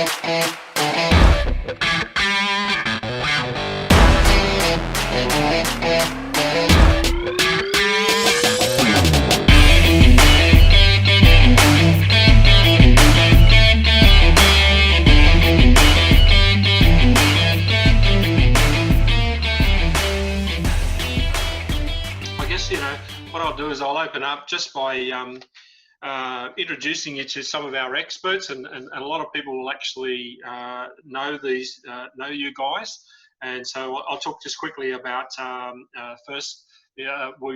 What I'll do is I'll open up just by introducing you to some of our experts, and a lot of people will actually know you guys. And so I'll talk just quickly about first. We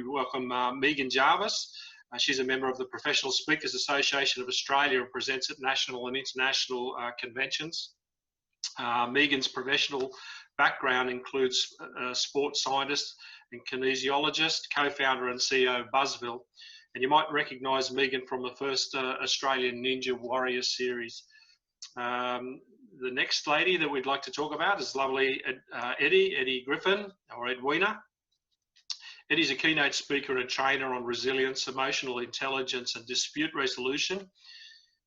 welcome Meghan Jarvis. She's a member of the Professional Speakers Association of Australia and presents at national and international conventions. Meghan's professional background includes sports scientist and kinesiologist, co-founder and CEO of Buzzville. And you might recognise Meghan from the first Australian Ninja Warrior series. The next lady that we'd like to talk about is lovely Eddie Griffin, or Edwina. Eddie's a keynote speaker and trainer on resilience, emotional intelligence and dispute resolution,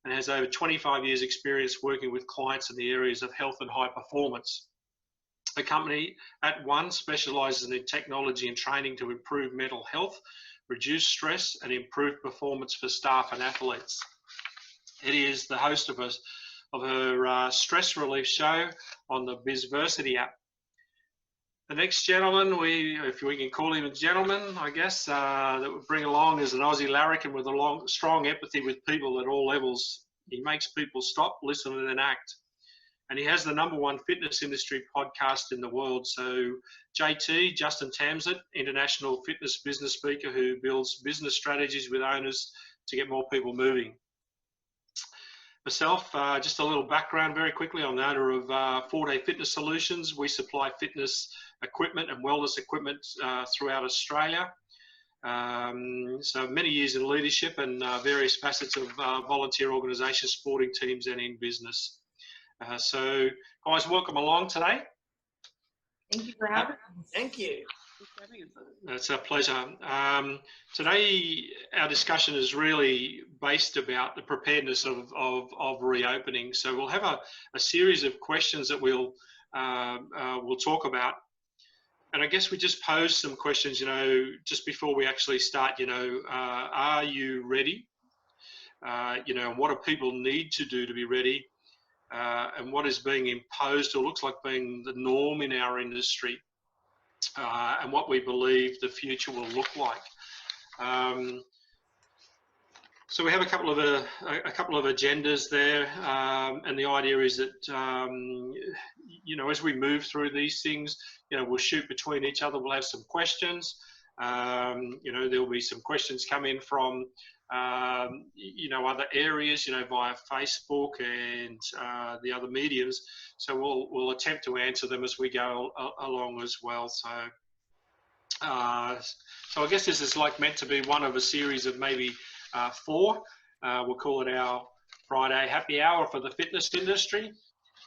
and has over 25 years experience working with clients in the areas of health and high performance. The company at One specialises in technology and training to improve mental health, reduce stress and improve performance for staff and athletes. Eddie is the host of her stress relief show on the Bizversity app. The next gentleman, if we can call him a gentleman, I guess, that we bring along is an Aussie larrikin with a strong empathy with people at all levels. He makes people stop, listen and then act. And he has the #1 fitness industry podcast in the world. So JT, Justin Tamsett, international fitness business speaker who builds business strategies with owners to get more people moving. Myself, just a little background very quickly. I'm the owner of 4-Day Fitness Solutions. We supply fitness equipment and wellness equipment throughout Australia. So many years in leadership and various facets of volunteer organisations, sporting teams and in business. So guys, welcome along today. Thank you for having us. Thank you. It's a pleasure. Today, our discussion is really based about the preparedness of reopening. So we'll have a series of questions that we'll talk about. And I guess we just pose some questions, just before we actually start, are you ready? What do people need to do to be ready? And what is being imposed or looks like being the norm in our industry, and what we believe the future will look like. So we have a couple of agendas there, and the idea is that as we move through these things, we'll shoot between each other. We'll have some questions. There'll be some questions come in from other areas, via Facebook and the other mediums. So we'll attempt to answer them as we go along as well. So I guess this is meant to be one of a series of maybe 4. We'll call it our Friday happy hour for the fitness industry,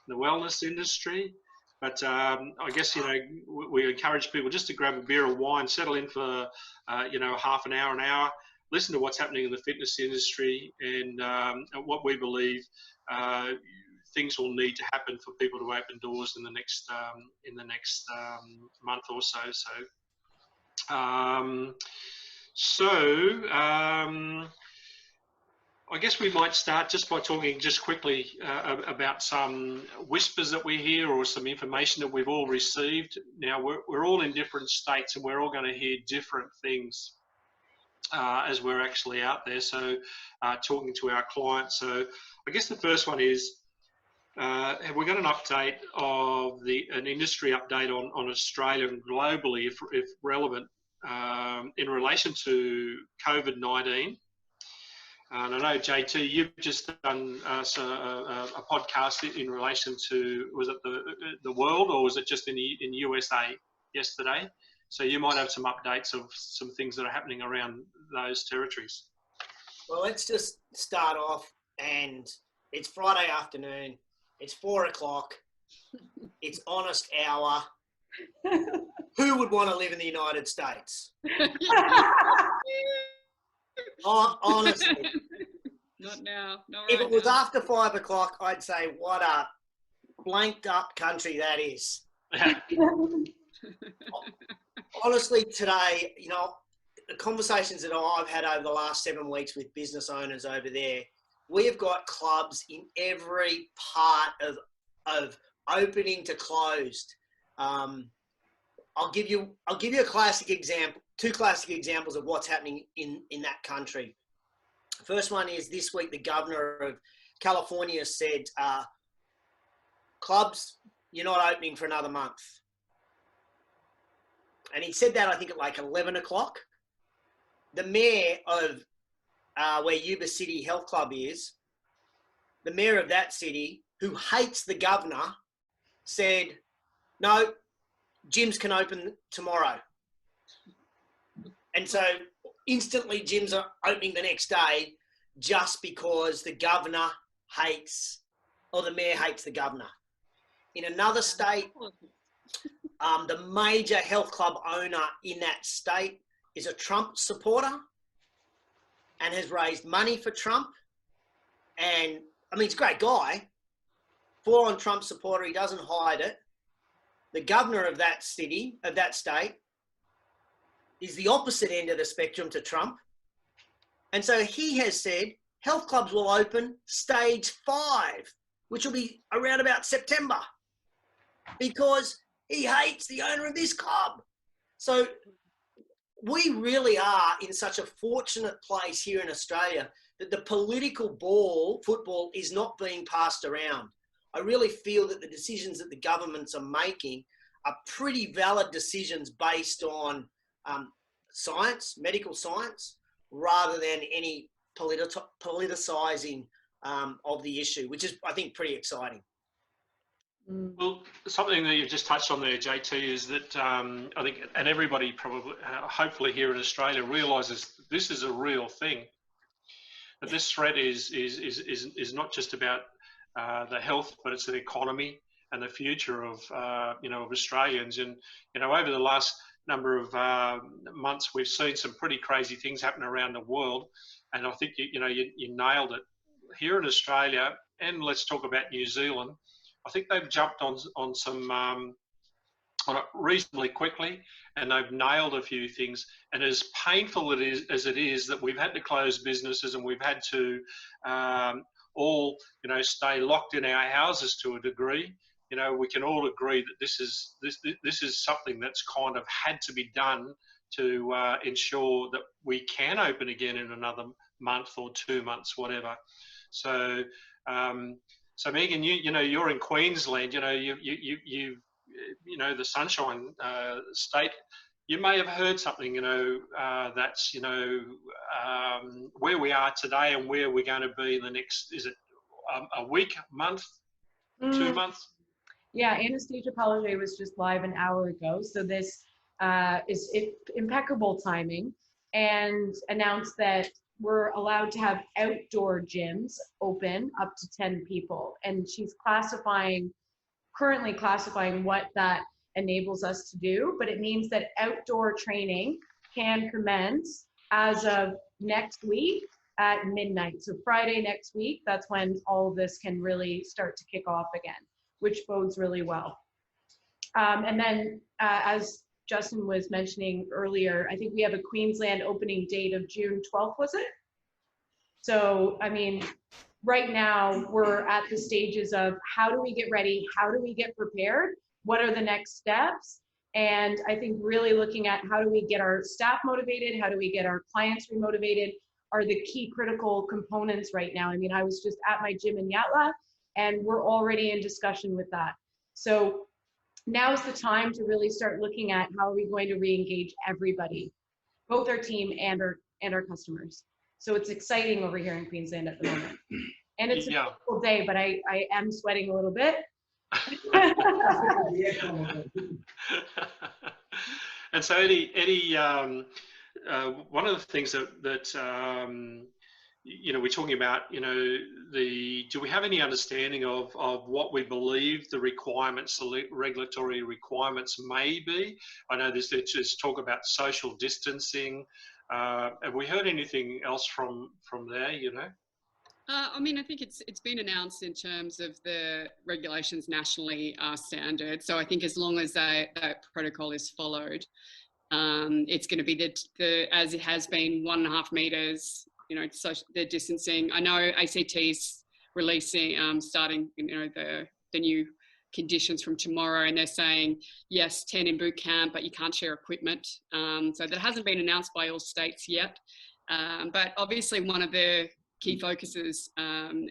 the wellness industry. But I guess, we encourage people just to grab a beer or wine, settle in for, half an hour, listen to what's happening in the fitness industry and what we believe things will need to happen for people to open doors in the next month or so. I guess we might start just by talking just quickly about some whispers that we hear or some information that we've all received. Now, we're all in different states and we're all going to hear different things as we're actually out there. So talking to our clients. So I guess the first one is, have we got an update of an industry update on Australia and globally, if relevant, in relation to COVID-19? And I know, JT, you've just done a podcast in relation to, was it the world, or was it just in USA yesterday? So you might have some updates of some things that are happening around those territories. Well, let's just start off, and it's Friday afternoon. It's 4 o'clock. It's honest hour. Who would want to live in the United States? Honestly, Not now. Not If right it was now. after 5 o'clock, I'd say, what a blanked up country that is. Honestly, today, you know, the conversations that I've had over the last 7 weeks with business owners over there, we have got clubs in every part of opening to closed. I'll give you a classic example, 2 classic examples of what's happening in that country. First one is this week, the governor of California said, clubs, you're not opening for another month. And he said that, I think, at like 11 o'clock. The mayor of where Yuba City Health Club is, the mayor of that city, who hates the governor, said, no, gyms can open tomorrow. And so instantly gyms are opening the next day just because the governor hates, or the mayor hates the governor. In another state, the major health club owner in that state is a Trump supporter and has raised money for Trump. And I mean, he's a great guy, full-on Trump supporter. He doesn't hide it. The governor of that city, of that state, is the opposite end of the spectrum to Trump. And so he has said health clubs will open stage 5, which will be around about September, because he hates the owner of this club. So we really are in such a fortunate place here in Australia that the political football is not being passed around. I really feel that the decisions that the governments are making are pretty valid decisions based on science, medical science, rather than any politicizing of the issue, which is, I think, pretty exciting. Well, something that you've just touched on there, JT, is that I think, and everybody probably, hopefully here in Australia, realises this is a real thing. That this threat is not just about the health, but it's the economy and the future of of Australians. And over the last number of months, we've seen some pretty crazy things happen around the world. And I think you nailed it here in Australia. And let's talk about New Zealand. I think they've jumped on some on it reasonably quickly, and they've nailed a few things. And as painful as it is that we've had to close businesses and we've had to all stay locked in our houses to a degree, we can all agree that this is something that's kind of had to be done to ensure that we can open again in another month or 2 months, whatever. So. So Megan, you're in Queensland. The Sunshine State. You may have heard something. That's where we are today and where we're going to be in the next. Is it a week, month, 2 months? Yeah, Anastasia Palaszczuk was just live an hour ago, so this is impeccable timing, and announced that we're allowed to have outdoor gyms open up to 10 people. And she's currently classifying what that enables us to do, but it means that outdoor training can commence as of next week at midnight. So Friday next week, that's when all of this can really start to kick off again, which bodes really well. And then as Justin was mentioning earlier, I think we have a Queensland opening date of June 12th, was it? So, I mean, right now we're at the stages of how do we get ready? How do we get prepared? What are the next steps? And I think really looking at how do we get our staff motivated? How do we get our clients remotivated are the key critical components right now. I mean, I was just at my gym in Yatla and we're already in discussion with that. So now is the time to really start looking at how are we going to re-engage everybody, both our team and our customers. So it's exciting over here in Queensland at the moment. And it's a beautiful day, but I am sweating a little bit. And so Eddie, one of the things that we're talking about, do we have any understanding of what we believe the requirements, the regulatory requirements may be? I know there's talk about social distancing. Have we heard anything else from there, I mean, I think it's been announced in terms of the regulations nationally are standard. So I think as long as that protocol is followed, it's going to be the as it has been 1.5 meters. You know, so the distancing. I know ACT's releasing, starting, you know, the new conditions from tomorrow, and they're saying yes, 10 in boot camp, but you can't share equipment. So that hasn't been announced by all states yet. But obviously, one of the key focuses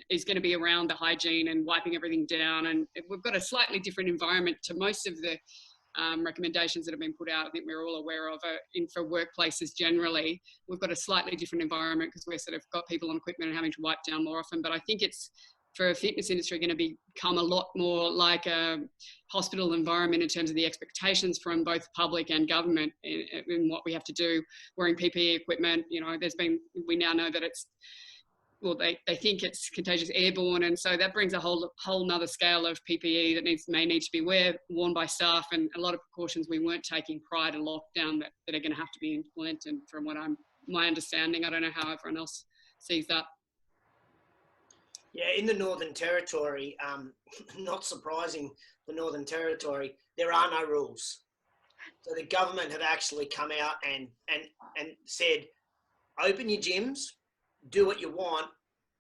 is going to be around the hygiene and wiping everything down. And we've got a slightly different environment to most of the recommendations that have been put out. I think we're all aware of for workplaces generally. We've got a slightly different environment because we're sort of got people on equipment and having to wipe down more often. But I think it's, for a fitness industry, going to become a lot more like a hospital environment in terms of the expectations from both public and government in what we have to do, wearing PPE equipment. You know, we now know that it's, well, they think it's contagious airborne, and so that brings a whole nother scale of PPE that may need to be worn by staff, and a lot of precautions we weren't taking prior to lockdown that are going to have to be implemented from my understanding. I don't know how everyone else sees that. Yeah, in the Northern Territory, not surprising, the Northern Territory, there are no rules. So the government have actually come out and said, open your gyms, do what you want.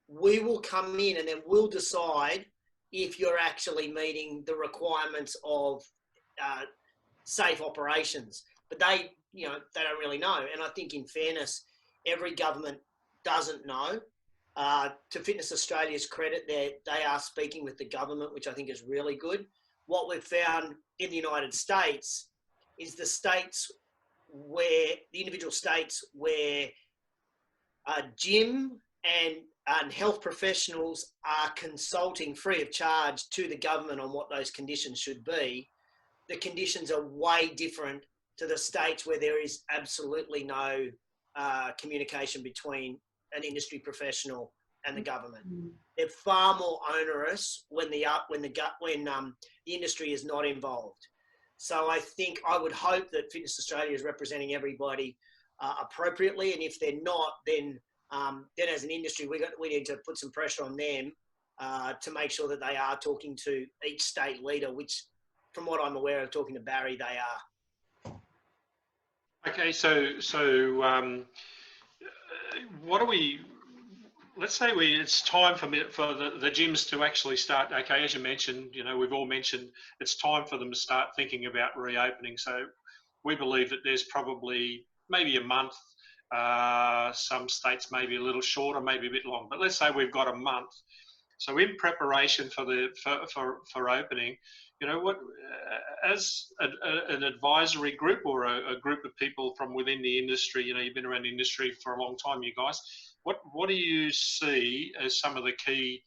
We will come in and then we'll decide if you're actually meeting the requirements of safe operations. But they don't really know. And I think, in fairness, every government doesn't know. To Fitness Australia's credit, they are speaking with the government, which I think is really good. What we've found in the United States is the individual states where gym and health professionals are consulting free of charge to the government on what those conditions should be. The conditions are way different to the states where there is absolutely no communication between an industry professional and the government. They're far more onerous when the industry is not involved. So I would hope that Fitness Australia is representing everybody appropriately, and if they're not, then as an industry we need to put some pressure on them to make sure that they are talking to each state leader, which, from what I'm aware of, talking to Barry, they are. Okay, so what do we? Let's say it's time for the gyms to actually start. Okay, as you mentioned, we've all mentioned it's time for them to start thinking about reopening. So we believe that there's probably maybe a month. Some states maybe a little shorter, maybe a bit long. But let's say we've got a month. So in preparation for opening, what as an advisory group or a group of people from within the industry, you've been around the industry for a long time, you guys. What do you see as some of the key,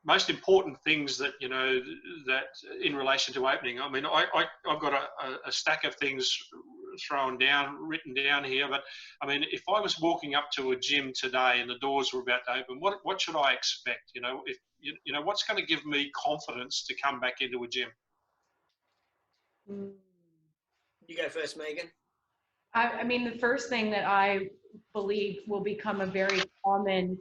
most important things that that in relation to opening? I mean, I've got a stack of things written down here, but I mean, if I was walking up to a gym today and the doors were about to open, what should I expect? What's going to give me confidence to come back into a gym? You go first, Megan. I mean, the first thing that I believe will become a very common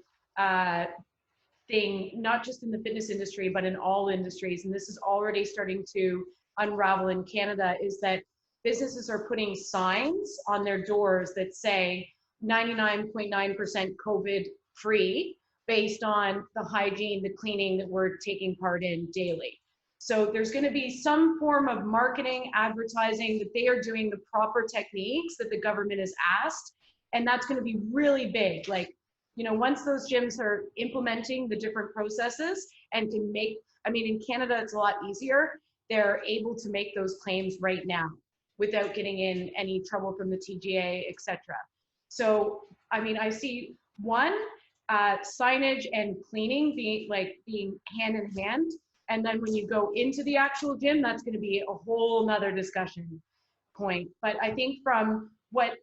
thing, not just in the fitness industry, but in all industries, and this is already starting to unravel in Canada, is that businesses are putting signs on their doors that say 99.9% COVID free based on the hygiene, the cleaning that we're taking part in daily. So there's going to be some form of marketing, advertising that they are doing the proper techniques that the government has asked. And that's going to be really big. Like, once those gyms are implementing the different processes and can make, I mean, in Canada, it's a lot easier. They're able to make those claims right now without getting in any trouble from the TGA, etc. So, I mean, I see signage and cleaning being hand in hand. And then when you go into the actual gym, that's going to be a whole nother discussion point. But I think from what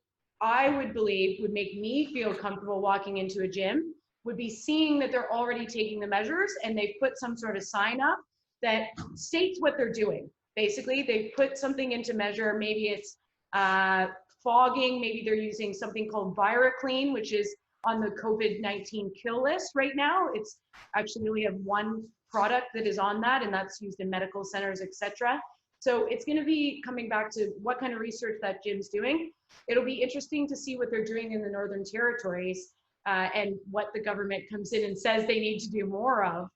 I would believe would make me feel comfortable walking into a gym would be seeing that they're already taking the measures and they've put some sort of sign up that states what they're doing. Basically, they put something into measure. Maybe it's fogging. Maybe they're using something called ViraClean, which is on the COVID-19 kill list right now. It's actually, we have one product that is on that, and that's used in medical centers, etc. So it's going to be coming back to what kind of research that gym's doing. It'll be interesting to see what they're doing in the Northern Territories and what the government comes in and says they need to do more of.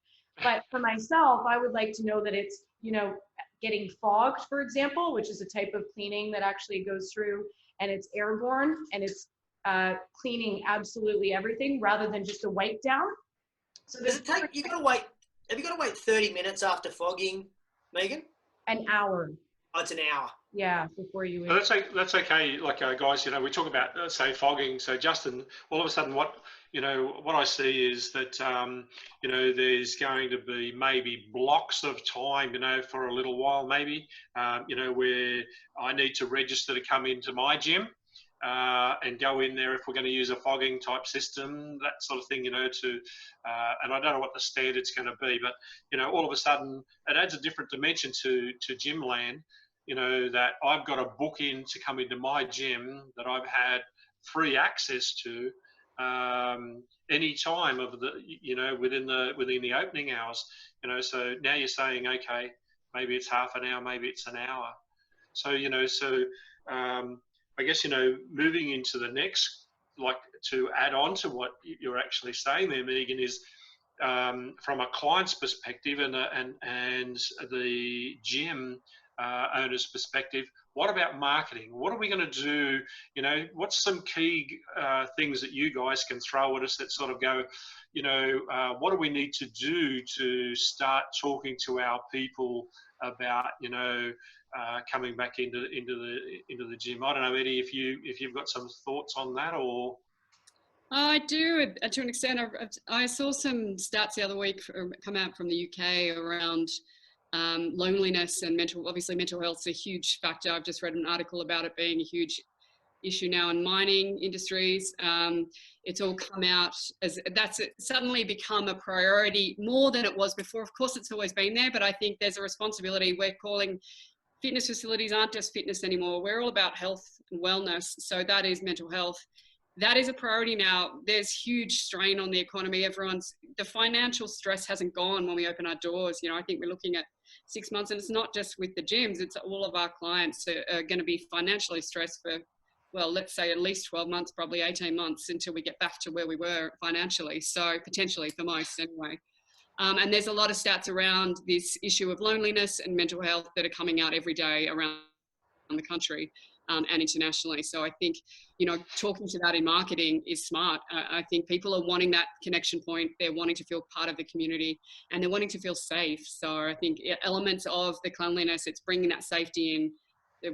But for myself, I would like to know that it's, you know, getting fogged, for example, which is a type of cleaning that actually goes through and it's airborne and it's cleaning absolutely everything rather than just a wipe down. So does it take, you got to wait, have you got to wait 30 minutes after fogging, Megan? An hour. Oh, it's an hour. Yeah, before you. Well, that's okay. Like guys, you know, we talk about say fogging. So Justin, all of a sudden, what I see is that you know, there's going to be maybe blocks of time, you know, for a little while, maybe, you know, where I need to register to come into my gym. And go in there if we're going to use a fogging type system, that sort of thing, you know, to, and I don't know what the standard's going to be, but, you know, all of a sudden it adds a different dimension to gym land, you know, that I've got a book in to come into my gym that I've had free access to any time of the, you know, within the opening hours, you know. So now you're saying, okay, maybe it's half an hour, maybe it's an hour. So, you know, I guess, you know, moving into the next, like to add on to what you're actually saying there, Megan, is from a client's perspective and the gym owner's perspective, what about marketing? What are we going to do? You know, what's some key things that you guys can throw at us that sort of go, you know, what do we need to do to start talking to our people about, you know, coming back into the gym? I don't know, Eddie, if you've got some thoughts on that, or. I do, to an extent. I saw some stats the other week come out from the UK around loneliness and mental health is a huge factor. I've just read an article about it being a huge issue now in mining industries. It's all come out as that's suddenly become a priority more than it was before. Of course, it's always been there, but I think there's a responsibility. We're calling fitness facilities aren't just fitness anymore. We're all about health and wellness. So that is mental health. That is a priority now. There's huge strain on the economy. The financial stress hasn't gone when we open our doors. You know, I think we're looking at 6 months, and it's not just with the gyms, it's all of our clients are going to be financially stressed for, well, let's say at least 12 months, probably 18 months until we get back to where we were financially. So potentially for most anyway. And there's a lot of stats around this issue of loneliness and mental health that are coming out every day around the country and internationally. So I think, you know, talking to that in marketing is smart. I think people are wanting that connection point. They're wanting to feel part of the community and they're wanting to feel safe. So I think elements of the cleanliness, it's bringing that safety in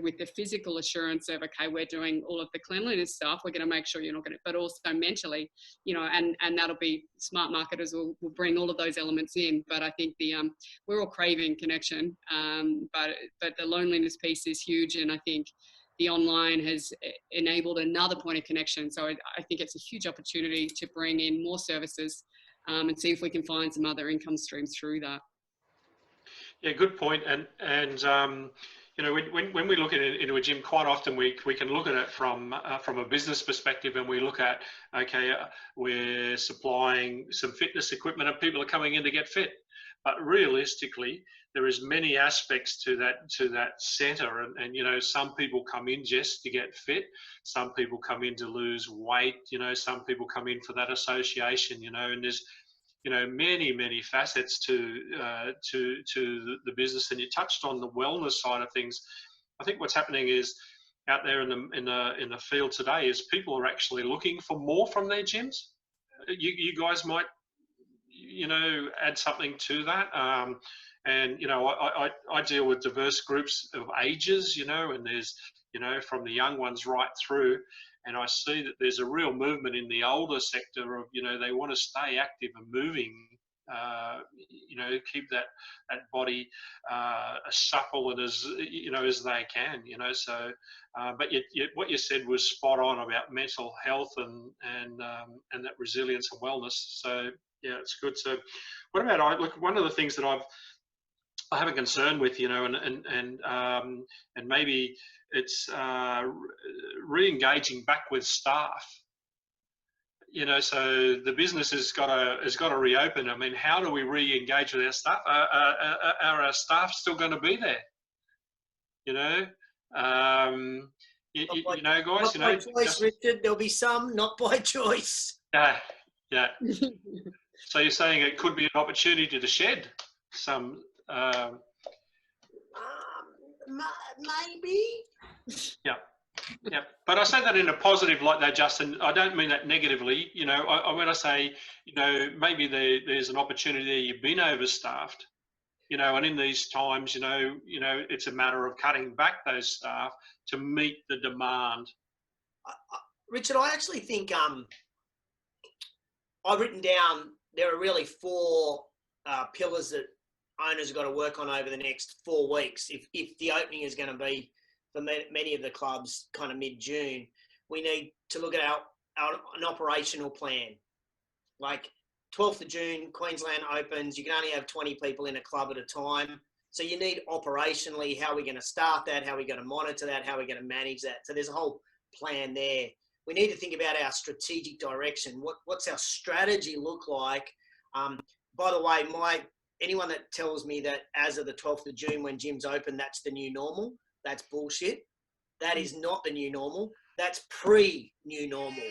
with the physical assurance of, okay, we're doing all of the cleanliness stuff. We're going to make sure you're not going to, but also mentally, you know, and that'll be smart marketers will bring all of those elements in. But I think we're all craving connection. But the loneliness piece is huge. And I think the online has enabled another point of connection. So I think it's a huge opportunity to bring in more services and see if we can find some other income streams through that. Yeah, good point. And you know, when we look at it into a gym, quite often we can look at it from a business perspective, and we look at, okay, we're supplying some fitness equipment and people are coming in to get fit. But realistically, there is many aspects to that center, and you know, some people come in just to get fit, some people come in to lose weight, you know, some people come in for that association, you know, and there's, you know, many facets to the business. And you touched on the wellness side of things. I think what's happening is out there in the field today is people are actually looking for more from their gyms. You guys might, you know, add something to that. And you know, I deal with diverse groups of ages, you know, and there's, you know, from the young ones right through. And I see that there's a real movement in the older sector of, you know, they want to stay active and moving, you know, keep that body as supple and as, you know, as they can, you know. So, but what you said was spot on about mental health and that resilience and wellness. So yeah, it's good. So what about, look, one of the things that I have a concern with, you know, and maybe it's re-engaging back with staff. you know, so the business has got to reopen. I mean, how do we re-engage with our staff? Are our staff still going to be there? You know, you know, guys. Not by choice, Richard. There'll be some not by choice. Yeah, yeah. So you're saying it could be an opportunity to shed some. Maybe. Yeah. Yeah, but I say that in a positive like that, Justin. I don't mean that negatively. You know, when I say, you know, maybe there's an opportunity there, you've been overstaffed, you know, and in these times, you know, it's a matter of cutting back those staff to meet the demand. Richard, I actually think I've written down there are really 4 pillars that owners have got to work on over the next 4 weeks. If the opening is going to be for many of the clubs kind of mid-June, we need to look at an operational plan. Like 12th of June, Queensland opens, you can only have 20 people in a club at a time. So you need operationally, how are we going to start that? How are we going to monitor that? How are we going to manage that? So there's a whole plan there. We need to think about our strategic direction. What's our strategy look like? By the way, anyone that tells me that as of the 12th of June when gyms open, that's the new normal, that's bullshit. That is not the new normal. That's pre-new normal.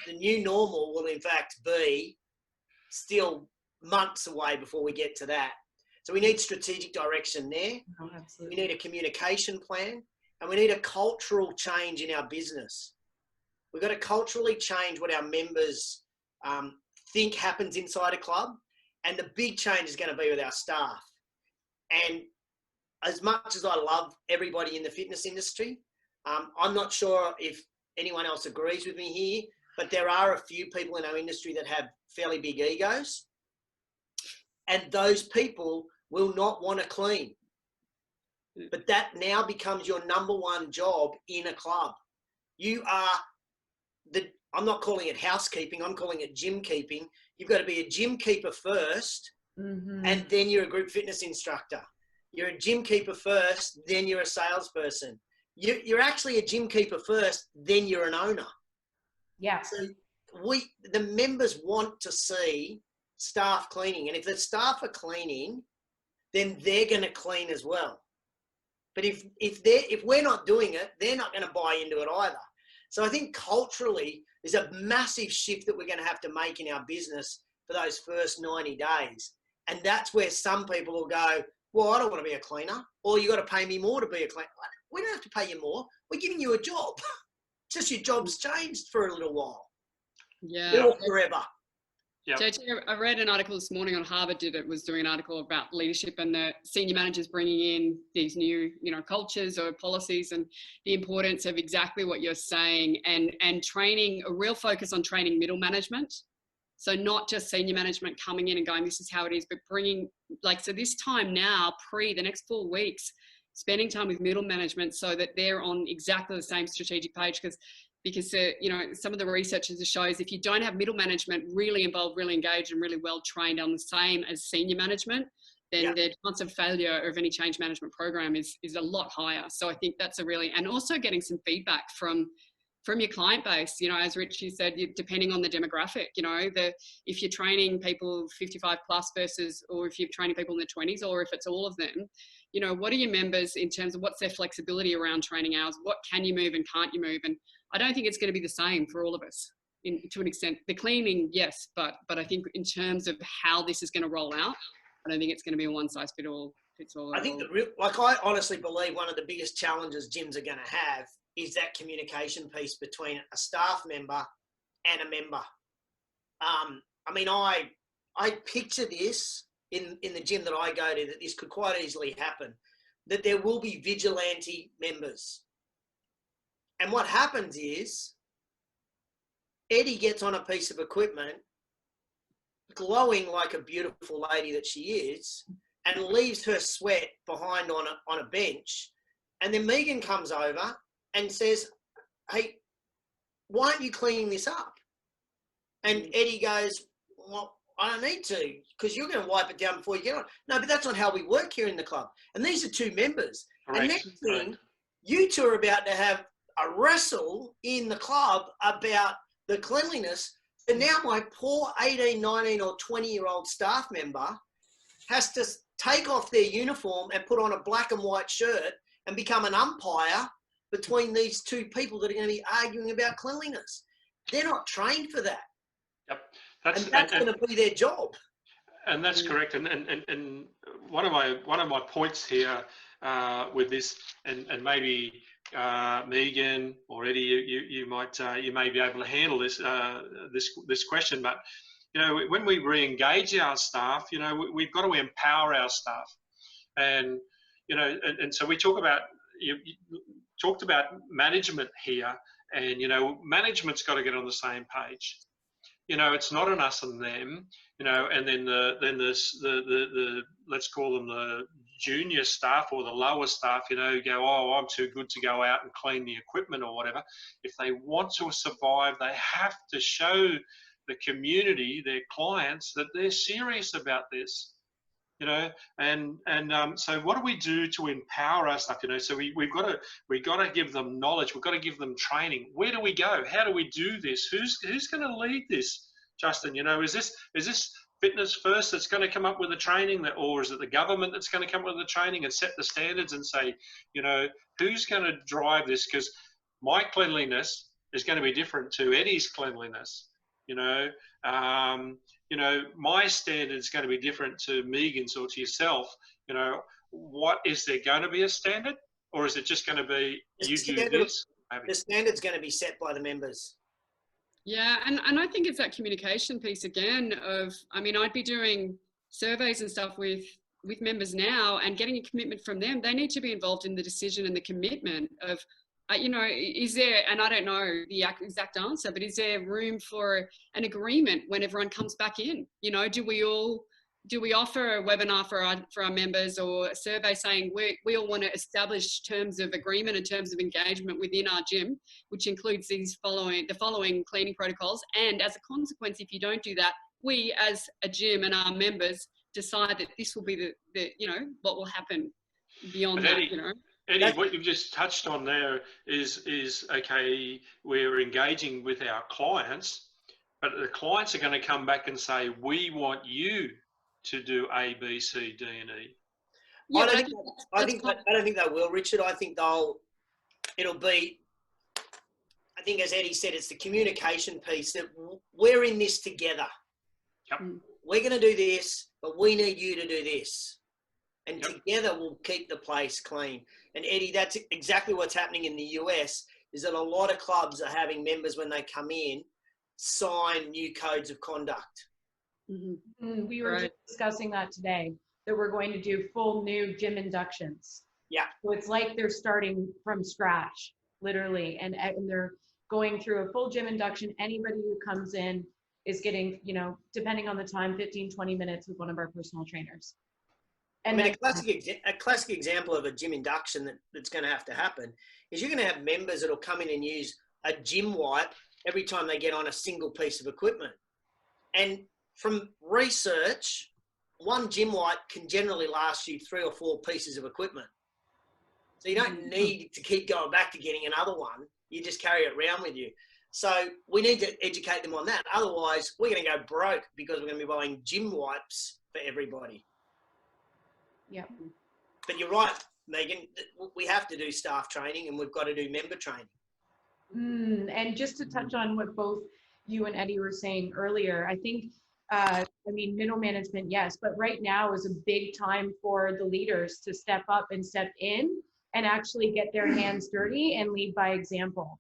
The new normal will in fact be still months away before we get to that. So we need strategic direction there. Oh, absolutely. We need a communication plan, and we need a cultural change in our business. We've got to culturally change what our members think happens inside a club, and the big change is going to be with our staff. And as much as I love everybody in the fitness industry, I'm not sure if anyone else agrees with me here, but there are a few people in our industry that have fairly big egos, and those people will not want to clean. But that now becomes your number one job in a club. You are I'm not calling it housekeeping, I'm calling it gym keeping. You've got to be a gym keeper first, and then you're a group fitness instructor. You're a gym keeper first, then you're a salesperson. You're actually a gym keeper first, then you're an owner. Yeah. So the members want to see staff cleaning, and if the staff are cleaning, then they're going to clean as well. But if we're not doing it, they're not going to buy into it either. So I think culturally, there's a massive shift that we're going to have to make in our business for those first 90 days. And that's where some people will go, well, I don't want to be a cleaner, or you got to pay me more to be a cleaner. We don't have to pay you more. We're giving you a job. Just your job's changed for a little while. Yeah. Or forever. Yeah. JT, I read an article this morning on Harvard was doing an article about leadership and the senior managers bringing in these new, cultures or policies, and the importance of exactly what you're saying, and training, a real focus on training middle management. So not just senior management coming in and going, this is how it is, but bringing, so this time now, the next 4 weeks, spending time with middle management so that they're on exactly the same strategic page, because some of the research shows if you don't have middle management really involved, really engaged, and really well trained on the same as senior management, then the chance of failure of any change management program is a lot higher. So I think that's and also getting some feedback from your client base, as Richie said, depending on the demographic, if you're training people 55 plus versus, or if you're training people in their 20s, or if it's all of them, what are your members in terms of what's their flexibility around training hours? What can you move and can't you move? And I don't think it's going to be the same for all of us to an extent. The cleaning, yes, but I think in terms of how this is going to roll out, I don't think it's going to be a one size fits all. I think I honestly believe one of the biggest challenges gyms are going to have is that communication piece between a staff member and a member. I picture this in the gym that I go to, that this could quite easily happen, that there will be vigilante members. And what happens is Eddie gets on a piece of equipment, glowing like a beautiful lady that she is, and leaves her sweat behind on a bench. And then Meghan comes over and says, hey, why aren't you cleaning this up? And Eddie goes, well, I don't need to, because you're going to wipe it down before you get on. No, but that's not how we work here in the club. And these are 2 members. Correct. And next thing, you 2 are about to have a wrestle in the club about the cleanliness So now my poor 18, 19 or 20-year-old staff member has to take off their uniform and put on a black and white shirt and become an umpire between these two people that are going to be arguing about cleanliness. They're not trained for that. Yep. That's going to be their job. And that's correct. And one of my points here with this, and maybe Megan or Eddie, you may be able to handle this this question. But you know, when we re-engage our staff, you know, we've got to empower our staff, and you know, and so we talk about you talked about management here, and you know, management's got to get on the same page. You know, it's not an us and them. You know, and then the let's call them the junior staff or the lower staff. You know, go, oh, I'm too good to go out and clean the equipment or whatever. If they want to survive, they have to show the community, their clients, that they're serious about this. You know, and so what do we do to empower our staff? You know, so we've got to give them knowledge. We've got to give them training. Where do we go? How do we do this? Who's going to lead this, Justin? You know, is this Fitness First that's going to come up with the training, or is it the government that's going to come up with the training and set the standards and say, you know, who's going to drive this? Because my cleanliness is going to be different to Eddie's cleanliness. You know, my standard is going to be different to Megan's or to yourself. You know, what is there going to be a standard, or is it just going to be you do this? The standard's going to be set by the members. Yeah, and I think it's that communication piece again of, I mean, I'd be doing surveys and stuff with members now and getting a commitment from them. They need to be involved in the decision and the commitment of, you know, is there, and I don't know the exact answer, but is there room for an agreement when everyone comes back in? You know, do we offer a webinar for our members or a survey saying we all want to establish terms of agreement and terms of engagement within our gym, which includes the following cleaning protocols. And as a consequence, if you don't do that, we as a gym and our members decide that this will be the you know, what will happen beyond that, you know. Eddie, what you've just touched on there is okay, we're engaging with our clients, but the clients are going to come back and say, we want you to do A, B, C, D, and E. Yeah, I don't think they will, Richard. I think it'll be, I think as Eddie said, it's the communication piece that we're in this together. Yep. We're going to do this, but we need you to do this. And together we'll keep the place clean. And Eddie, that's exactly what's happening in the US, is that a lot of clubs are having members when they come in sign new codes of conduct. Mm-hmm. We were just discussing that today, that we're going to do full new gym inductions. Yeah. So it's like they're starting from scratch, literally. And they're going through a full gym induction. Anybody who comes in is getting, you know, depending on the time, 15, 20 minutes with one of our personal trainers. And I mean, a classic example of a gym induction that's going to have to happen is you're going to have members that will come in and use a gym wipe every time they get on a single piece of equipment. And from research, one gym wipe can generally last you 3 or 4 pieces of equipment. So you don't need to keep going back to getting another one. You just carry it around with you. So we need to educate them on that. Otherwise, we're going to go broke because we're going to be buying gym wipes for everybody. Yeah. But you're right, Megan. We have to do staff training and we've got to do member training. And just to touch on what both you and Eddie were saying earlier, I think, I mean, middle management, yes, but right now is a big time for the leaders to step up and step in and actually get their hands dirty and lead by example.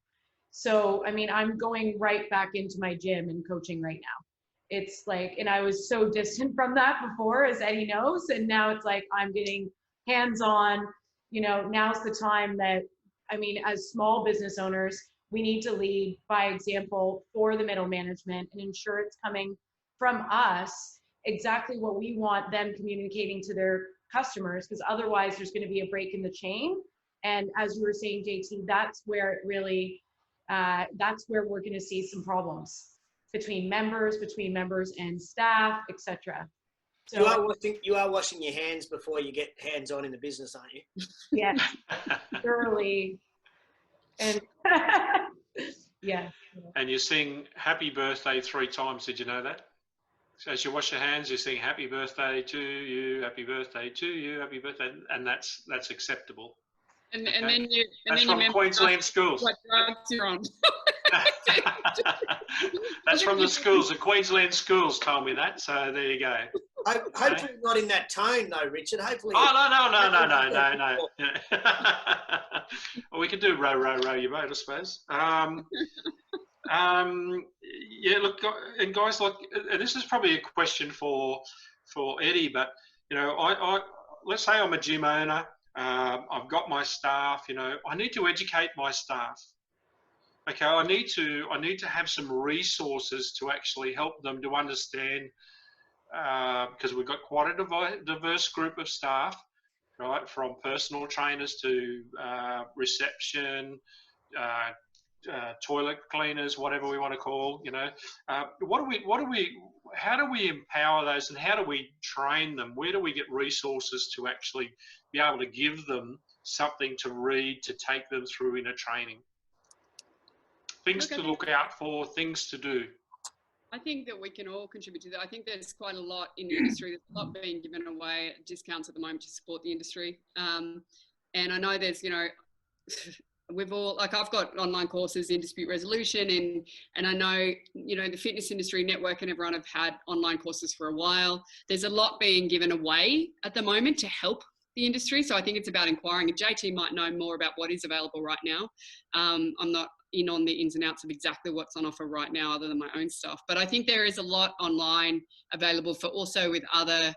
So, I mean, I'm going right back into my gym and coaching right now. It's like, and I was so distant from that before, as Eddie knows, and now it's like I'm getting hands-on. You know, now's the time that, I mean, as small business owners, we need to lead by example for the middle management and ensure it's coming from us exactly what we want them communicating to their customers, because otherwise there's going to be a break in the chain. And as you were saying, JT, that's where it really, that's where we're going to see some problems between members and staff, etc. So you are washing your hands before you get hands-on in the business, aren't you? Yes, thoroughly. And Yeah. And you sing happy birthday 3 times. Did you know that? So as you wash your hands, you sing happy birthday to you, happy birthday to you, happy birthday, and that's acceptable. And Okay? then you That's from remember Queensland schools. what drugs you're on. That's from the schools. The Queensland schools told me that. So there you go. Hopefully not in that tone, though, Richard. Hopefully. Oh, no. Well, we could do row, row, row your boat, I suppose. Yeah, look, and guys, like, this is probably a question for Eddie, but you know, I let's say I'm a gym owner. I've got my staff. You know, I need to educate my staff. Okay, I need to have some resources to actually help them to understand, because we've got quite a diverse group of staff, right? From personal trainers to reception, toilet cleaners, whatever we want to call. You know, how do we empower those, and how do we train them? Where do we get resources to actually be able to give them something to read to take them through in a training? Things to look out for, things to do. I think that we can all contribute to that. I think there's quite a lot in the industry. There's a lot being given away at discounts at the moment to support the industry. And I know there's, you know, we've all, like, I've got online courses in dispute resolution, and I know, you know, the fitness industry network and everyone have had online courses for a while. There's a lot being given away at the moment to help the industry. So I think it's about inquiring. And JT might know more about what is available right now. I'm not in on the ins and outs of exactly what's on offer right now other than my own stuff. But I think there is a lot online available for also with other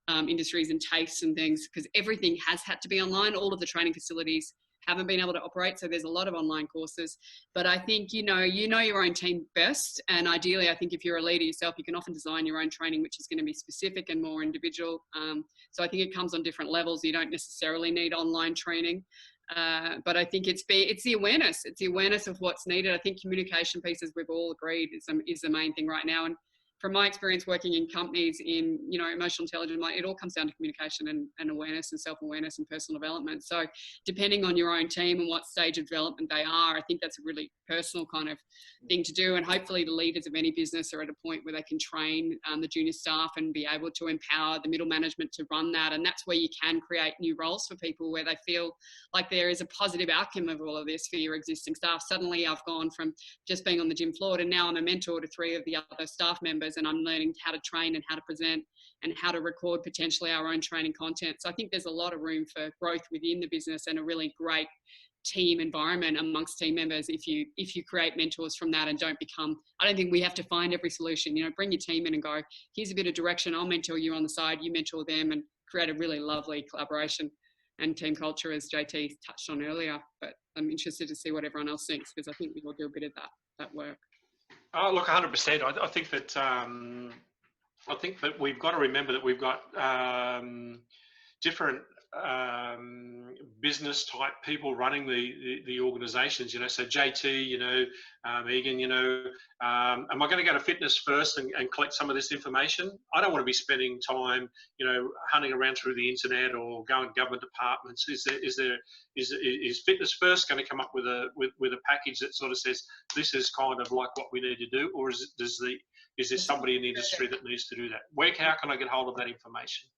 industries and tastes and things, because everything has had to be online. All of the training facilities haven't been able to operate, so there's a lot of online courses. But I think, you know your own team best, and ideally I think if you're a leader yourself, you can often design your own training which is going to be specific and more individual. So I think it comes on different levels. You don't necessarily need online training. But I think it's the awareness. It's the awareness of what's needed. I think communication pieces, we've all agreed, is the main thing right now. And from my experience working in companies in, you know, emotional intelligence, it all comes down to communication and awareness and self-awareness and personal development. So depending on your own team and what stage of development they are, I think that's a really personal kind of thing to do. And hopefully the leaders of any business are at a point where they can train the junior staff and be able to empower the middle management to run that. And that's where you can create new roles for people where they feel like there is a positive outcome of all of this for your existing staff. Suddenly I've gone from just being on the gym floor to now I'm a mentor to 3 of the other staff members, and I'm learning how to train and how to present and how to record potentially our own training content. So I think there's a lot of room for growth within the business and a really great team environment amongst team members if you create mentors from that and don't become, I don't think we have to find every solution. You know, bring your team in and go, here's a bit of direction, I'll mentor you on the side, you mentor them, and create a really lovely collaboration and team culture, as JT touched on earlier. But I'm interested to see what everyone else thinks, because I think we will do a bit of that work. Oh, look, 100%. I think that we've got to remember that we've got different business type people running the organizations, you know. So JT, you know, Meghan, you know, am I going to go to fitness first and collect some of this information? I don't want to be spending time, you know, hunting around through the internet or going to government departments. Is fitness first going to come up with a package that sort of says this is kind of like what we need to do, or is there somebody in the industry that needs to do that? How can I get hold of that information?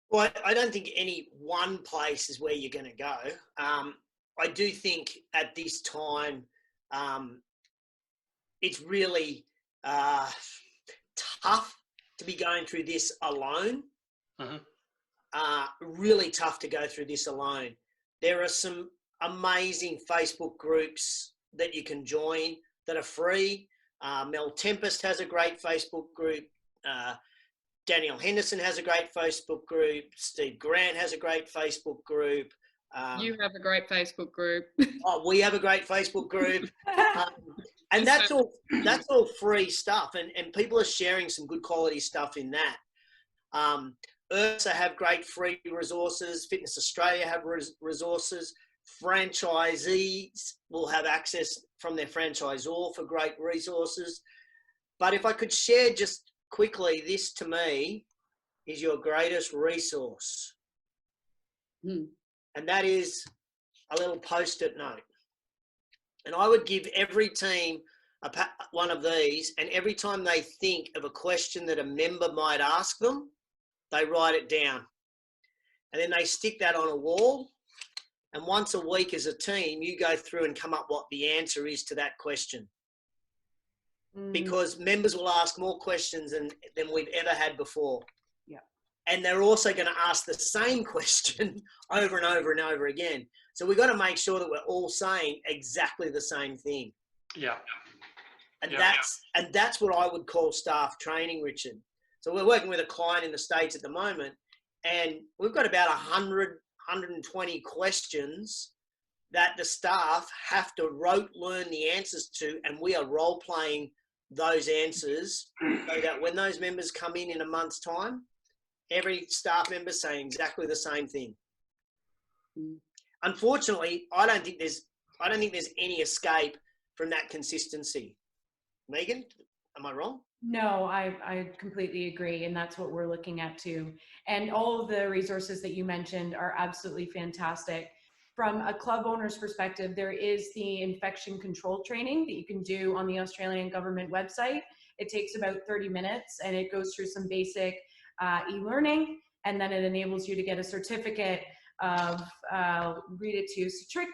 Well, I don't think any one place is where you're going to go. I do think at this time, it's really tough to be going through this alone. Really tough to go through this alone. There are some amazing Facebook groups that you can join that are free. Mel Tempest has a great Facebook group. Daniel Henderson has a great Facebook group. Steve Grant has a great Facebook group. You have a great Facebook group. We have a great Facebook group. And that's all free stuff. And people are sharing some good quality stuff in that. URSA have great free resources. Fitness Australia have resources. Franchisees will have access from their franchisor for great resources. But if I could share just quickly, this to me is your greatest resource. And that is a little post-it note. And I would give every team one of these, and every time they think of a question that a member might ask them, they write it down. And then they stick that on a wall. And once a week as a team, you go through and come up what the answer is to that question. Because members will ask more questions than we've ever had before. Yeah. And they're also going to ask the same question over and over and over again. So we've got to make sure that we're all saying exactly the same thing. Yeah. And that's what I would call staff training, Richard. So we're working with a client in the States at the moment, and we've got about 120 questions that the staff have to rote learn the answers to, and we are role playing those answers so that when those members come in a month's time, every staff member saying exactly the same thing. Unfortunately, I don't think there's any escape from that consistency. Megan, am I wrong? No, I completely agree. And that's what we're looking at too. And all of the resources that you mentioned are absolutely fantastic. From a club owner's perspective, there is the infection control training that you can do on the Australian government website. It takes about 30 minutes and it goes through some basic e-learning, and then it enables you to get a certificate of, read it to you,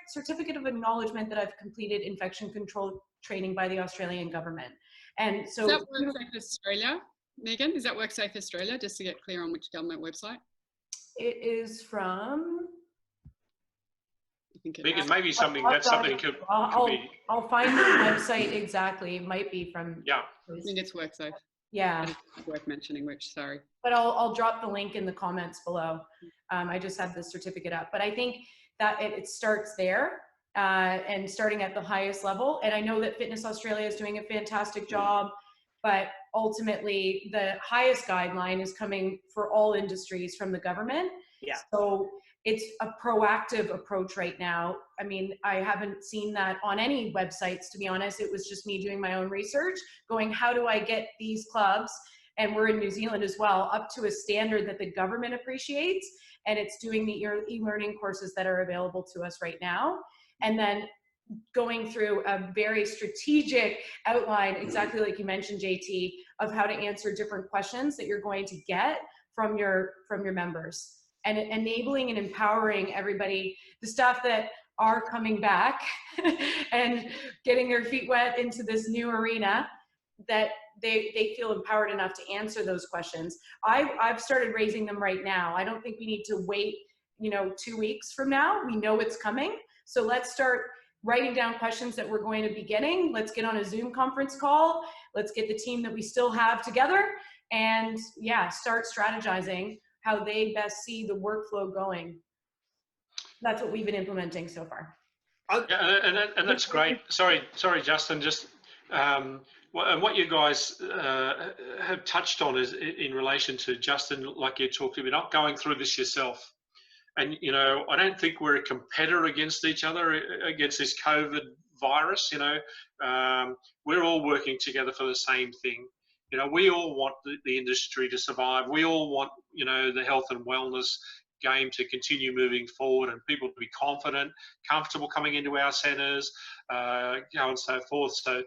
certificate of acknowledgement that I've completed infection control training by the Australian government. And so— Is that WorkSafe Australia, Megan? Is that WorkSafe Australia, just to get clear on which government website? It is from— Megan, maybe something could be. I'll find the website exactly. It might be from— Yeah. I think it's WorkSafe. Yeah. It's worth mentioning which, sorry. But I'll drop the link in the comments below. I just have the certificate up. But I think that it starts there and starting at the highest level. And I know that Fitness Australia is doing a fantastic job, but ultimately the highest guideline is coming for all industries from the government. Yeah. So it's a proactive approach right now. I mean, I haven't seen that on any websites, to be honest. It was just me doing my own research, going, how do I get these clubs, and we're in New Zealand as well, up to a standard that the government appreciates? And it's doing the e-learning courses that are available to us right now. And then going through a very strategic outline, exactly like you mentioned, JT, of how to answer different questions that you're going to get from your members. And enabling and empowering everybody, the staff that are coming back and getting their feet wet into this new arena, that they feel empowered enough to answer those questions. I've started raising them right now. I don't think we need to wait, 2 weeks from now. We know it's coming. So let's start writing down questions that we're going to be getting. Let's get on a Zoom conference call. Let's get the team that we still have together and start strategizing how they best see the workflow going. That's what we've been implementing so far. Yeah, and that's great. Sorry, Justin. Just what you guys have touched on is in relation to Justin, like you talked about, not going through this yourself. And I don't think we're a competitor against each other, against this COVID virus. We're all working together for the same thing. We all want the industry to survive. We all want, the health and wellness game to continue moving forward and people to be confident, comfortable coming into our centres, and so forth. So,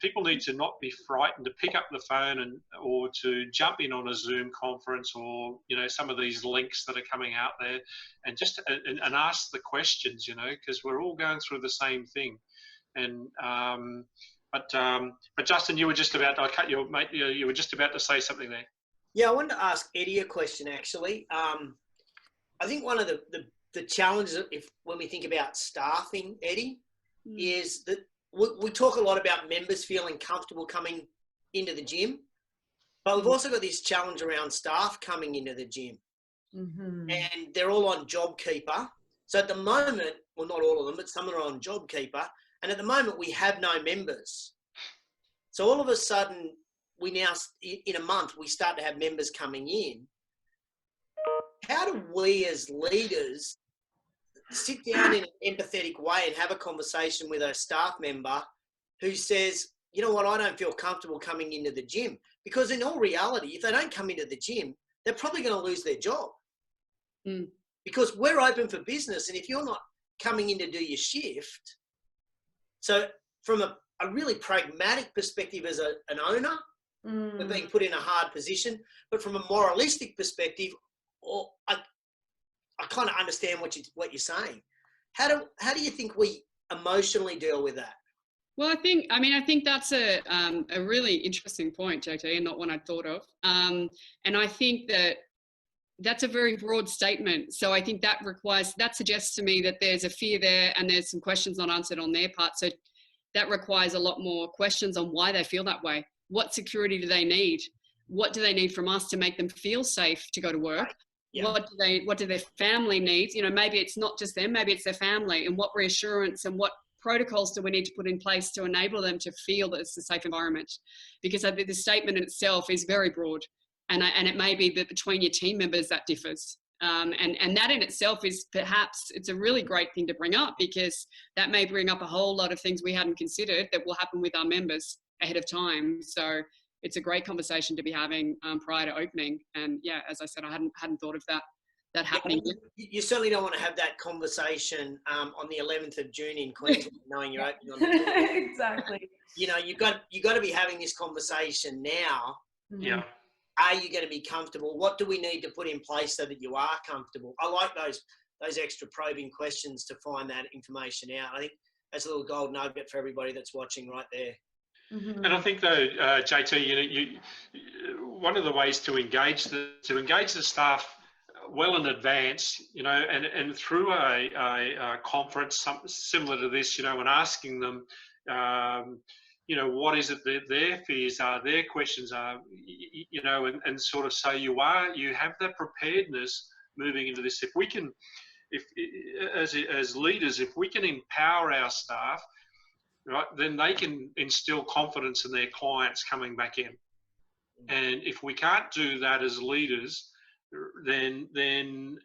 people need to not be frightened to pick up the phone or to jump in on a Zoom conference or, some of these links that are coming out there and just and ask the questions, because we're all going through the same thing. And, But Justin, you were just about, I cut you, mate, you were just about to say something there. Yeah, I wanted to ask Eddie a question, actually. I think one of the challenges when we think about staffing, Eddie, is that we talk a lot about members feeling comfortable coming into the gym, but we've also got this challenge around staff coming into the gym. Mm-hmm. And they're all on JobKeeper. So at the moment, well, not all of them, but some are on JobKeeper. And at the moment, we have no members. So all of a sudden, we now, in a month, we start to have members coming in. How do we as leaders sit down in an empathetic way and have a conversation with a staff member who says, you know what, I don't feel comfortable coming into the gym? Because in all reality, if they don't come into the gym, they're probably going to lose their job. Mm. Because we're open for business. And if you're not coming in to do your shift, So from a really pragmatic perspective as an owner, we're being put in a hard position. But from a moralistic perspective, I kind of understand what you're saying. How do you think we emotionally deal with that? Well, I think that's a really interesting point, JT, and not one I'd thought of. And I think that's a very broad statement. So I think that suggests to me that there's a fear there and there's some questions not answered on their part. So that requires a lot more questions on why they feel that way. What security do they need? What do they need from us to make them feel safe to go to work? Yeah. What do their family need? You know, maybe it's not just them, maybe it's their family. And what reassurance and what protocols do we need to put in place to enable them to feel that it's a safe environment? Because I think the statement in itself is very broad, and it may be that between your team members that differs. And that in itself is perhaps, it's a really great thing to bring up, because that may bring up a whole lot of things we hadn't considered that will happen with our members ahead of time. So it's a great conversation to be having prior to opening. And yeah, as I said, I hadn't thought of that happening. You certainly don't want to have that conversation on the 11th of June in Queensland, knowing you're opening on the Exactly. You know, you got to be having this conversation now. Yeah. Are you going to be comfortable? What do we need to put in place so that you are comfortable? I like those extra probing questions to find that information out. I think that's a little gold nugget for everybody that's watching right there. And I think though, JT, one of the ways to engage the staff well in advance, and through a conference, something similar to this, and asking them, what is it that their fears are, their questions are, and sort of so you have that preparedness moving into this. If we can, as leaders, if we can empower our staff, right, then they can instill confidence in their clients coming back in. And if we can't do that as leaders, then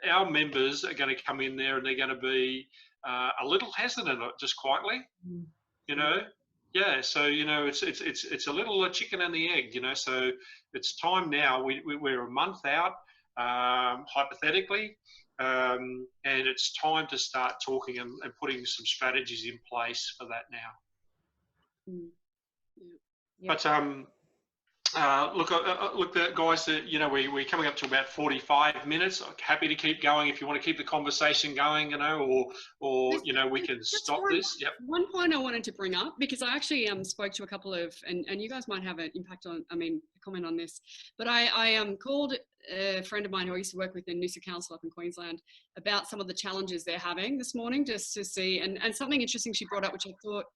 our members are going to come in there and they're going to be a little hesitant, just quietly, Yeah, so it's a little chicken and the egg, So it's time now. We're a month out, hypothetically, and it's time to start talking and putting some strategies in place for that now. Yeah. But look, guys, we're coming up to about 45 minutes. Happy to keep going if you want to keep the conversation going, or we can stop this. Yep. One point I wanted to bring up, because I actually spoke to a couple of, and you guys might have an impact on, comment on this, but I called a friend of mine who I used to work with in Noosa Council up in Queensland about some of the challenges they're having this morning, just to see, and something interesting she brought up, which I thought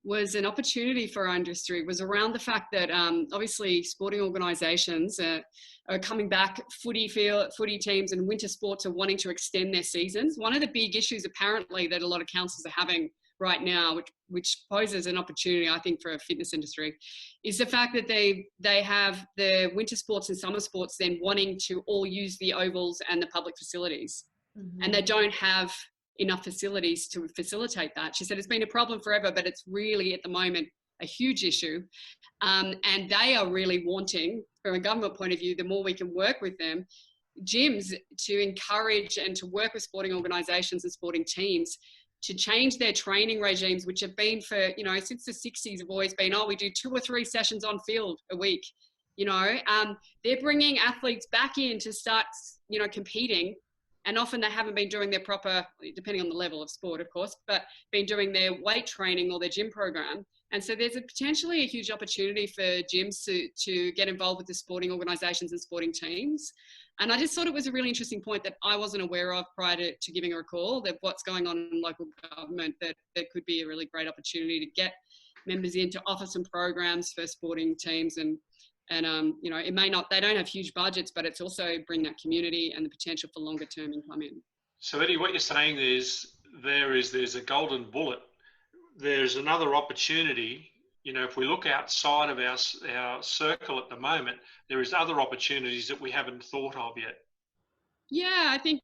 was an opportunity for our industry, was around the fact that obviously sporting organisations are coming back, footy teams and winter sports are wanting to extend their seasons. One of the big issues apparently that a lot of councils are having right now, which poses an opportunity, I think, for a fitness industry, is the fact that they have the winter sports and summer sports then wanting to all use the ovals and the public facilities. Mm-hmm. And they don't have enough facilities to facilitate that. She said it's been a problem forever, but it's really at the moment a huge issue. And they are really wanting, from a government point of view, the more we can work with them, gyms, to encourage and to work with sporting organisations and sporting teams to change their training regimes, which have been for, since the 60s, have always been, we do 2 or 3 sessions on field a week. They're bringing athletes back in to start, competing. And often they haven't been doing their proper, depending on the level of sport, of course, but been doing their weight training or their gym program. And so there's potentially a huge opportunity for gyms to get involved with the sporting organisations and sporting teams. And I just thought it was a really interesting point that I wasn't aware of prior to giving her a call, that what's going on in local government, that there could be a really great opportunity to get members in to offer some programs for sporting teams. And it may not, they don't have huge budgets, but it's also bring that community and the potential for longer term income in. So Eddie, what you're saying is there's a golden bullet. There's another opportunity. If we look outside of our circle at the moment, there is other opportunities that we haven't thought of yet. Yeah, I think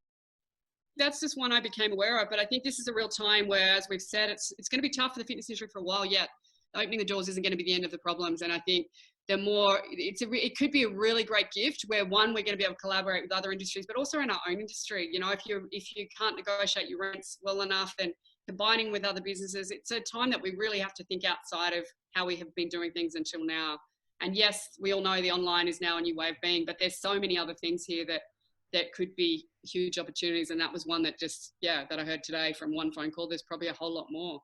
that's just one I became aware of, but I think this is a real time where, as we've said, it's going to be tough for the fitness industry for a while yet. Opening the doors isn't going to be the end of the problems. And I think the more, it could be a really great gift where, one, we're going to be able to collaborate with other industries, but also in our own industry. If you can't negotiate your rents well enough, then combining with other businesses. It's a time that we really have to think outside of how we have been doing things until now. And yes, we all know the online is now a new way of being, but there's so many other things here that could be huge opportunities. And that was one that that I heard today from one phone call. There's probably a whole lot more.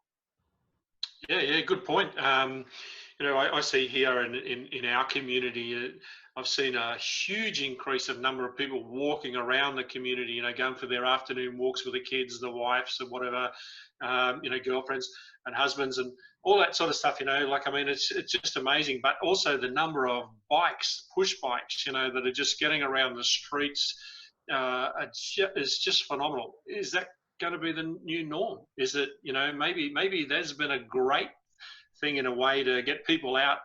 Yeah, good point. I see here in our community, I've seen a huge increase of number of people walking around the community, going for their afternoon walks with the kids, the wives, or whatever, girlfriends and husbands and all that sort of stuff, it's just amazing. But also the number of bikes, push bikes, that are just getting around the streets is just phenomenal. Is that going to be the new norm? Is it, maybe there's been a great thing in a way to get people out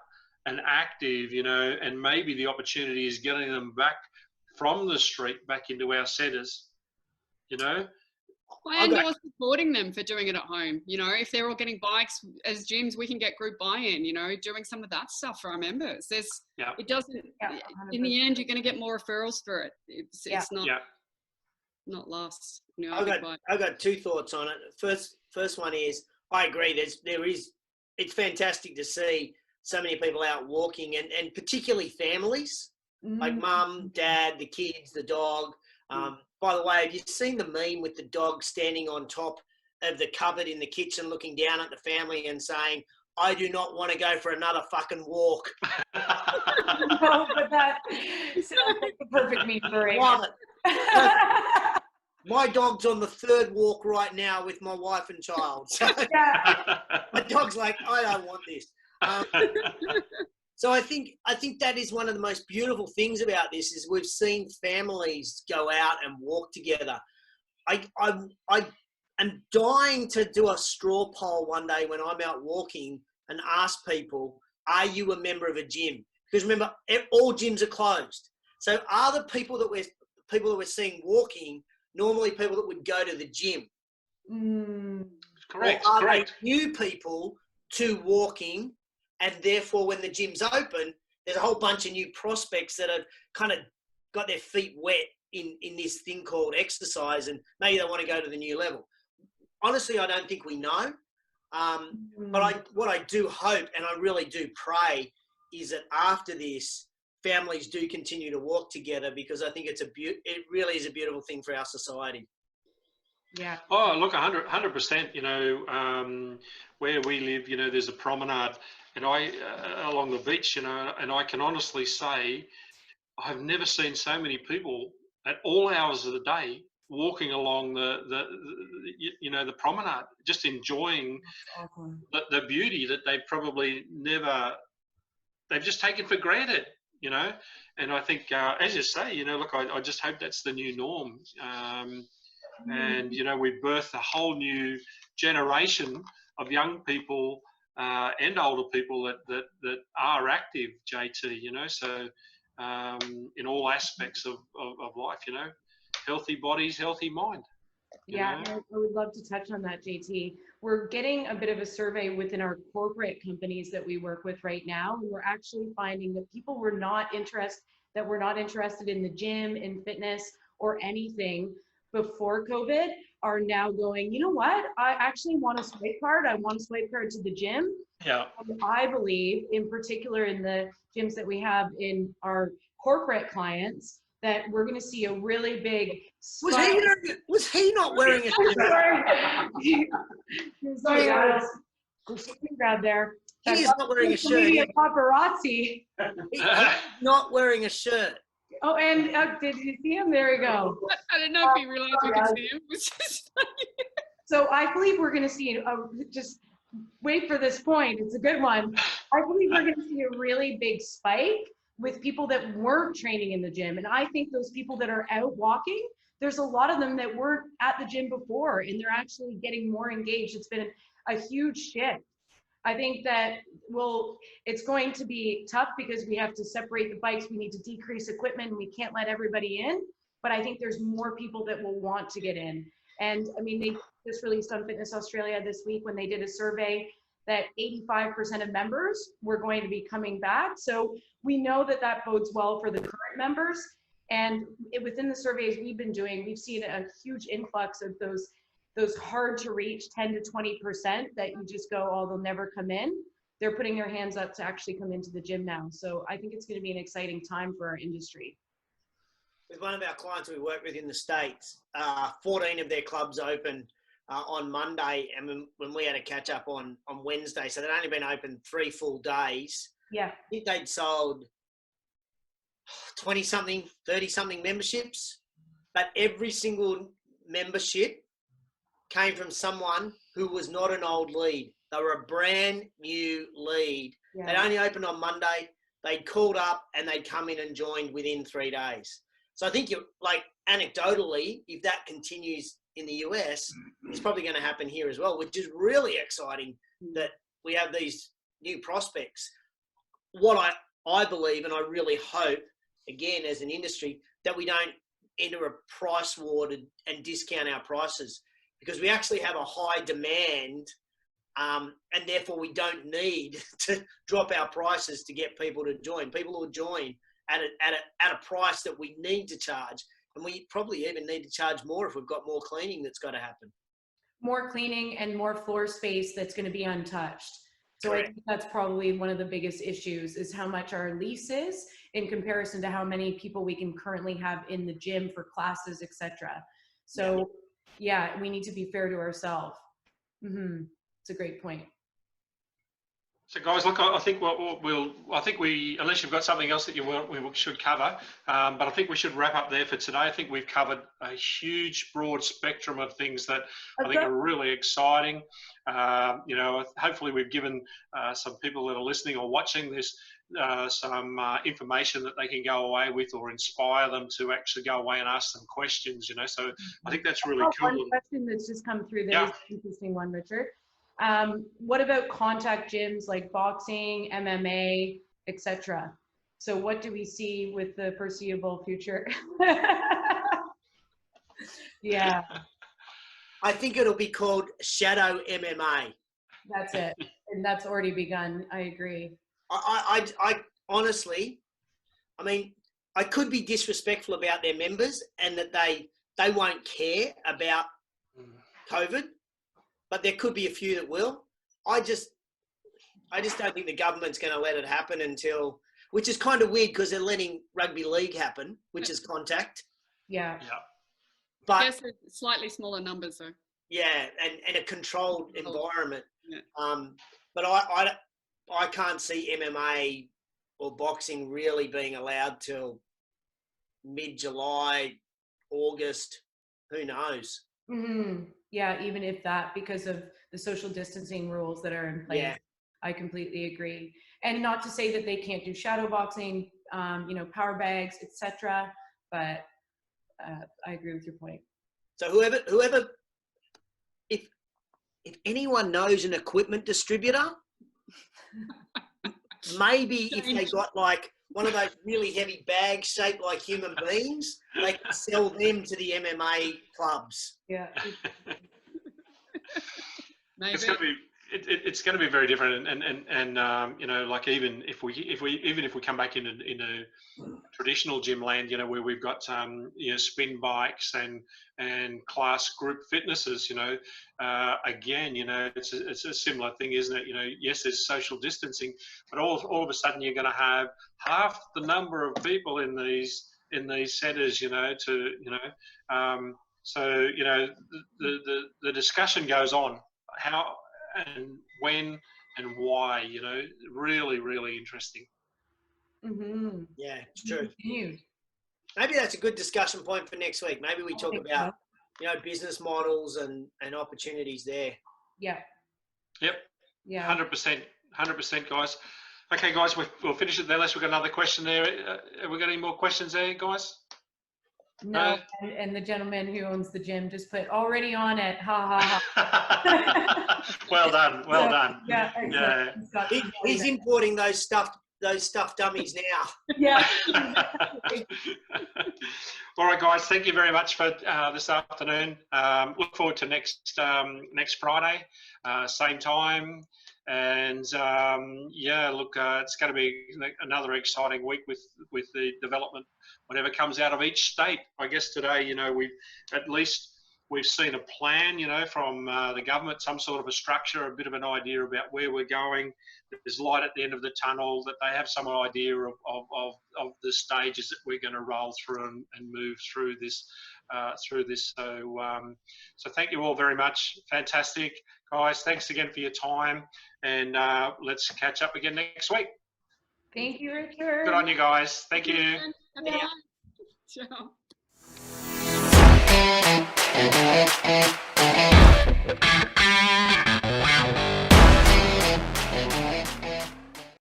and active, and maybe the opportunity is getting them back from the street back into our centres, And or supporting them for doing it at home. If they're all getting bikes as gyms, we can get group buy-in, doing some of that stuff for our members. It doesn't, in the end, you're going to get more referrals for it. It's not lost. I've got two thoughts on it. First one is, I agree. It's fantastic to see so many people out walking, and particularly families, like mum, dad, the kids, the dog. By the way, have you seen the meme with the dog standing on top of the cupboard in the kitchen looking down at the family and saying, "I do not want to go for another fucking walk"? No, but that sounds like the perfect meme for it. Love it. My dog's on the third walk right now with my wife and child. So my dog's like, "I don't want this." So I think that is one of the most beautiful things about this is we've seen families go out and walk together. I am dying to do a straw poll one day when I'm out walking and ask people, "Are you a member of a gym?" Because remember, all gyms are closed. So are the people that we're seeing walking normally people that would go to the gym? Correct. Or are they new people to walking? And therefore, when the gym's open, there's a whole bunch of new prospects that have kind of got their feet wet in this thing called exercise, and maybe they want to go to the new level. Honestly, I don't think we know. But what I do hope, and I really do pray, is that after this, families do continue to walk together, because I think it really is a beautiful thing for our society. Yeah. Oh, look, 100%, where we live, there's a promenade along the beach, and I can honestly say I've never seen so many people at all hours of the day walking along the promenade, just enjoying the beauty that they've probably they've just taken for granted, and I think, as you say, look, I just hope that's the new norm. And, we've birthed a whole new generation of young people and older people that are active, JT, so in all aspects of life, healthy bodies, healthy mind. Yeah, I would love to touch on that, JT. We're getting a bit of a survey within our corporate companies that we work with right now, and we're actually finding that people were not interested in the gym, in fitness, or anything before COVID are now going, you know what? I actually want a swipe card. I want a swipe card to the gym. Yeah. And I believe, in particular in the gyms that we have in our corporate clients, that we're going to see a really big spike. Was he not wearing a shirt? Sorry, guys. Grab there. He is not wearing a shirt. Paparazzi. He's not wearing a shirt. Oh, and did you see him? There we go. I don't know if he realized we could see him. So I believe we're going to see, just wait for this point, it's a good one. I believe we're going to see a really big spike with people that weren't training in the gym. And I think those people that are out walking, there's a lot of them that weren't at the gym before, and they're actually getting more engaged. It's been a huge shift. I think that it's going to be tough because we have to separate the bikes. We need to decrease equipment, and we can't let everybody in. But I think there's more people that will want to get in. And I mean, they just released on Fitness Australia this week when they did a survey that 85% of members were going to be coming back. So we know that that bodes well for the current members. And within the surveys we've been doing, we've seen a huge influx of those those hard to reach 10 to 20% that you just go, oh, they'll never come in. They're putting their hands up to actually come into the gym now. So I think it's going to be an exciting time for our industry. With one of our clients we work with in the States, 14 of their clubs open on Monday, and when we had a catch up on Wednesday, so they'd only been open 3 full days. Yeah. I think they'd sold 20-something, 30-something memberships, but every single membership came from someone who was not an old lead. They were a brand new lead. Yeah. They'd only opened on Monday. They'd called up and they'd come in and joined within 3 days. So I think, anecdotally, if that continues in the US, it's probably going to happen here as well, which is really exciting that we have these new prospects. What I believe, and I really hope, again, as an industry, that we don't enter a price war and discount our prices, because we actually have a high demand, and therefore we don't need to drop our prices to get people to join. People will join at a price that we need to charge, and we probably even need to charge more if we've got more cleaning that's got to happen. More cleaning and more floor space that's going to be untouched. So Correct. I think that's probably one of the biggest issues, is how much our lease is in comparison to how many people we can currently have in the gym for classes, etc. So yeah, we need to be fair to ourselves. It's a great point. So guys, look, I think unless you've got something else that we should cover, but I think we should wrap up there for today. I think we've covered a huge, broad spectrum of things that I think are really exciting. Hopefully we've given some people that are listening or watching this some information that they can go away with, or inspire them to actually go away and ask some questions. So I think that's really cool. One question that's just come through there is an interesting one, Richard. What about contact gyms like boxing, MMA, etc.? So what do we see with the foreseeable future? Yeah. I think it'll be called Shadow MMA. That's it. And that's already begun. I agree. I honestly, I could be disrespectful about their members and that they won't care about COVID, but there could be a few that will. I just don't think the government's going to let it happen until, which is kind of weird because they're letting rugby league happen, which is contact. Yeah. Yeah. But yes, slightly smaller numbers though. yeah, and a controlled environment. Yeah. But I can't see MMA or boxing really being allowed till mid-July, August. Who knows? Yeah, even if that, because of the social distancing rules that are in place. Yeah. I completely agree. And not to say that they can't do shadow boxing, power bags, etc. But I agree with your point. So whoever, if anyone knows an equipment distributor, maybe if they got like one of those really heavy bags shaped like human beings, they can sell them to the MMA clubs. Yeah. Maybe. It's going to be very different, and like even if we come back into traditional gym land, where we've got spin bikes and class group fitnesses, again, it's a similar thing, isn't it? Yes, there's social distancing, but all of a sudden you're going to have half the number of people in these centres, so the discussion goes on how and when and why, really, really interesting. Yeah, it's true. Continued. Maybe that's a good discussion point for next week. Maybe we talk about, business models and opportunities there. Yeah. Yep. Yeah. 100%, guys. Okay, guys, we'll finish it there unless we've got another question there. Have we got any more questions there, guys? No, and the gentleman who owns the gym just put already on it. Ha ha ha. Well done. Yeah, Yeah. He's importing those stuffed dummies now. Yeah. All right, guys. Thank you very much for this afternoon. Look forward to next Friday, same time. And it's going to be another exciting week with the development, whatever comes out of each state. I guess today, we've at least we've seen a plan, from the government, some sort of a structure, a bit of an idea about where we're going. There's light at the end of the tunnel, that they have some idea of the stages that we're going to roll through and move through this. So thank you all very much. Fantastic, guys. Thanks again for your time, and let's catch up again next week. Thank you, Richard. Good on you guys. Thank you. Ciao.